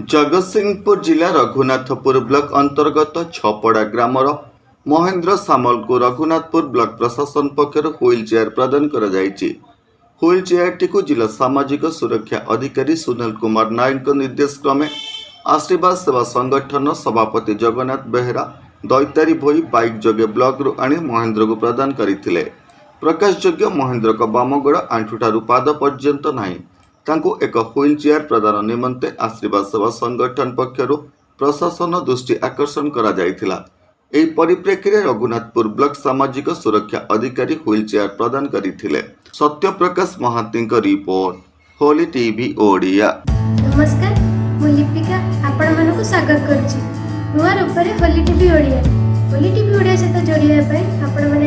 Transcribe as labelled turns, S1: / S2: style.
S1: जगतसिंहपुर जिला रघुनाथपुर ब्लॉक अंतर्गत छपड़ा ग्रामर महेंद्र सामल को रघुनाथपुर ब्लॉक प्रशासन पक्षर व्हील चेयर प्रदान कर व्हील चेयरटी को जिला सामाजिक सुरक्षा अधिकारी सुनील कुमार नायक निर्देश क्रमे आशीर्वाद सेवा संगठन सभापति जगन्नाथ बेहेरा दैतारी भोई बाइक जोगे ब्लॉक रु आनी महेंद्र को प्रदान करथिले। प्रकाशयोग्य महेंद्र को बामगोड़ आंठुठारू पाद पर्यंत नाही तांको एक व्हील चेयर प्रदान निमंते आशीर्वाद सेवा संगठन पक्षर प्रशासन दृष्टि आकर्षण करा जायथिला। एही परिप्रेक्षी रे रघुनाथपुर ब्लॉक सामाजिक सुरक्षा अधिकारी व्हील चेयर प्रदान करथिले। सत्यप्रकाश महांती को रिपोर्ट होली टीवी ओडिया।
S2: नमस्कार मु लिपिका आपण मानक स्वागत करछि नुआ रूप रे होली टीवी ओडिया। होली टीवी ओडिया सहित जोड़िया आपण माने